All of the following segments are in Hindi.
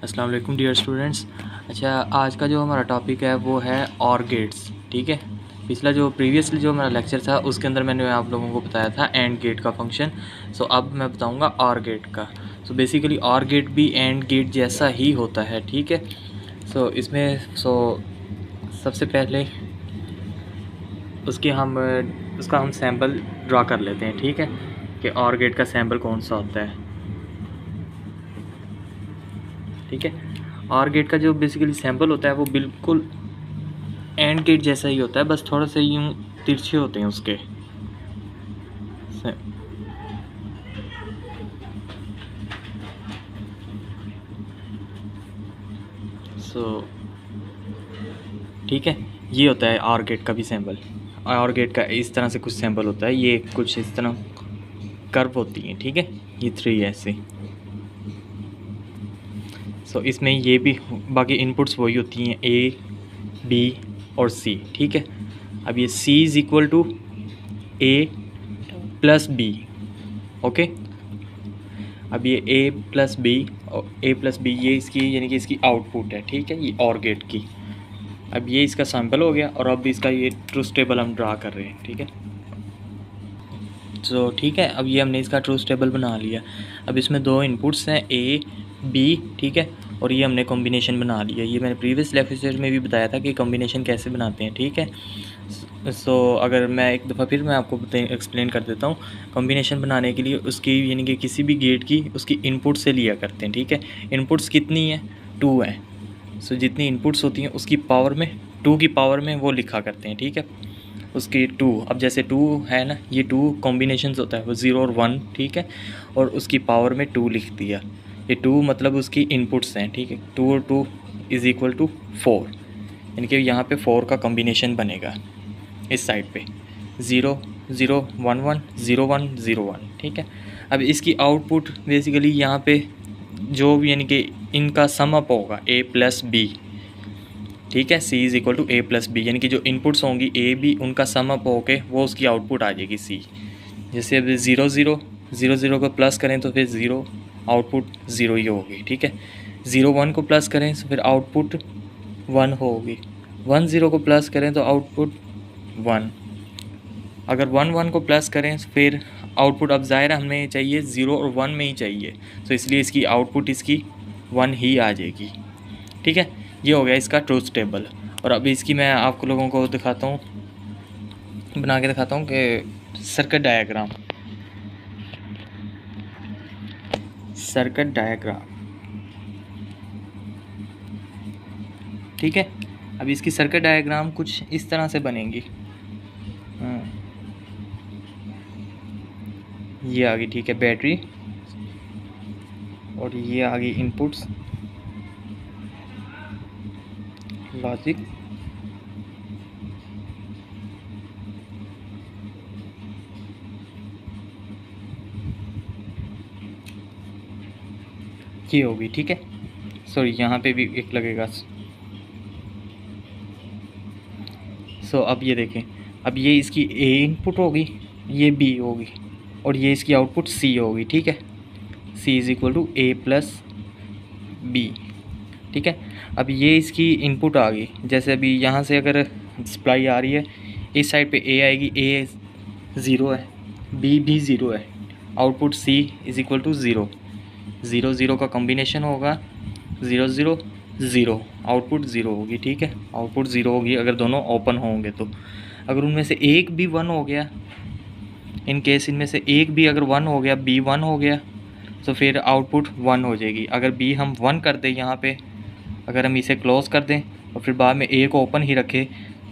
अस्सलाम वालेकुम डियर स्टूडेंट्स। अच्छा, आज का जो हमारा टॉपिक है वो है ऑर गेट्स। ठीक है, पिछला जो प्रीवियसली जो हमारा लेक्चर था उसके अंदर मैंने आप लोगों को बताया था एंड गेट का फंक्शन। सो अब मैं बताऊंगा ऑर गेट का। सो बेसिकली ऑर गेट भी एंड गेट जैसा ही होता है। ठीक है, सो इसमें सबसे पहले उसका हम सैम्पल ड्रा कर लेते हैं। ठीक है, कि ऑर गेट का सैम्पल कौन सा होता है। ठीक है, ऑर गेट का जो बेसिकली सैम्पल होता है वो बिल्कुल एंड गेट जैसा ही होता है, बस थोड़ा सा यूँ तिरछे होते हैं उसके। ठीक है, ये होता है ऑर गेट का भी सैम्पल। ऑर गेट का इस तरह से कुछ सैम्पल होता है, ये कुछ इस तरह कर्व होती है। ठीक है, ये 3 ऐसे। इसमें ये भी बाकी इनपुट्स वही होती हैं, ए बी और सी। ठीक है, अब ये C is equal to A plus B. Okay, अब ये ए प्लस बी ये इसकी यानी कि इसकी आउटपुट है। ठीक है, ये ऑर गेट की। अब ये इसका सैम्पल हो गया और अब इसका ये ट्रूथ टेबल हम ड्रा कर रहे हैं। ठीक है, ठीक है, अब ये हमने इसका ट्रूथ टेबल बना लिया। अब इसमें 2 इनपुट्स हैं ए बी। ठीक है, और ये हमने कॉम्बिनेशन बना लिया। ये मैंने प्रीवियस लेक्चर में भी बताया था कि कॉम्बिनेशन कैसे बनाते हैं। ठीक है, अगर मैं एक दफ़ा फिर मैं आपको एक्सप्लेन कर देता हूँ। कॉम्बिनेशन बनाने के लिए उसकी यानी कि किसी भी गेट की उसकी इनपुट से लिया करते हैं। ठीक है, इनपुट्स कितनी है, 2 है। जितनी इनपुट्स होती हैं उसकी पावर में 2 की पावर में वो लिखा करते हैं। ठीक है, उसकी 2, अब जैसे 2 है ना, ये 2 कॉम्बिनेशंस होता है, वो 0 और 1। ठीक है, और उसकी पावर में 2 लिख दिया। ये 2 मतलब उसकी इनपुट्स हैं। ठीक है, 2 और 2 इज़ इक्वल टू 4, यानी कि यहाँ पे 4 का कॉम्बिनेशन बनेगा इस साइड पे 0 0 1 1 0 1 0 1। ठीक है, अब इसकी आउटपुट बेसिकली यहाँ पे जो भी यानी कि इनका सम अप होगा a प्लस बी। ठीक है, C is equal to A plus B, यानी कि जो इनपुट्स होंगी ए बी उनका सम अप होके वो उसकी आउटपुट आ जाएगी C। जैसे अब 0 0 0 0 को प्लस करें तो फिर 0 आउटपुट 0 ही होगी। ठीक है, 0 1 को प्लस करें तो फिर आउटपुट 1 होगी। 1 0 को प्लस करें तो आउटपुट 1। अगर 1 1 को प्लस करें तो फिर आउटपुट अब ज़ाहिर हमें चाहिए 0 और 1 में ही चाहिए, तो इसलिए इसकी आउटपुट इसकी 1 ही आ जाएगी। ठीक है, ये हो गया इसका ट्रूथ टेबल। और अब इसकी मैं आपको लोगों को दिखाता हूँ, बना के दिखाता हूँ कि सर्किट डायग्राम। ठीक है, अब इसकी सर्किट डायग्राम कुछ इस तरह से बनेगी। ये आ गई, ठीक है, बैटरी, और ये आ गई इनपुट्स, लॉजिक, ये होगी। ठीक है, सॉरी यहाँ पे भी एक लगेगा। अब ये देखें, अब ये इसकी ए इनपुट होगी, ये बी होगी, और ये इसकी आउटपुट सी होगी। ठीक है, C is equal to A plus B. ठीक है, अब ये इसकी इनपुट आ गई। जैसे अभी यहाँ से अगर सप्लाई आ रही है, इस साइड पे ए आएगी, ए 0 है, बी भी 0 है, output C is equal to 0 0 0 का कॉम्बिनेशन होगा 0 0 0, आउटपुट 0 होगी। ठीक है, आउटपुट 0 होगी अगर दोनों ओपन होंगे। तो अगर उनमें से एक भी 1 हो गया, इन केस इनमें से एक भी अगर 1 हो गया, बी 1 हो गया, तो फिर आउटपुट 1 हो जाएगी। अगर बी हम 1 कर दें यहाँ पे, अगर हम इसे क्लोज़ कर दें और फिर बाद में ए को ओपन ही रखें,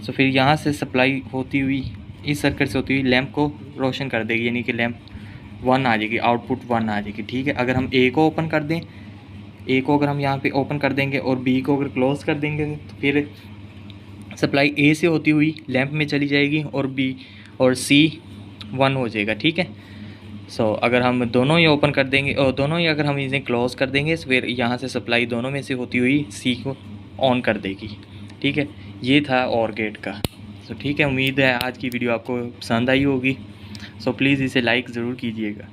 तो फिर यहाँ से सप्लाई होती हुई इस सर्किट से होती हुई लैंप को रोशन कर देगी, यानी कि लैंप 1 आ जाएगी, आउटपुट 1 आ जाएगी। ठीक है, अगर हम ए को ओपन कर दें, ए को अगर हम यहाँ पे ओपन कर देंगे और बी को अगर क्लोज़ कर देंगे, तो फिर सप्लाई ए से होती हुई लैंप में चली जाएगी और बी और सी 1 हो जाएगा। ठीक है, अगर हम दोनों ही ओपन कर देंगे और दोनों ही अगर हम इसे क्लोज़ कर देंगे, तो फिर यहाँ से सप्लाई दोनों में से होती हुई सी को ऑन कर देगी। ठीक है, ये था और गेट का। ठीक है, उम्मीद है आज की वीडियो आपको पसंद आई होगी। प्लीज़ इसे लाइक ज़रूर कीजिएगा।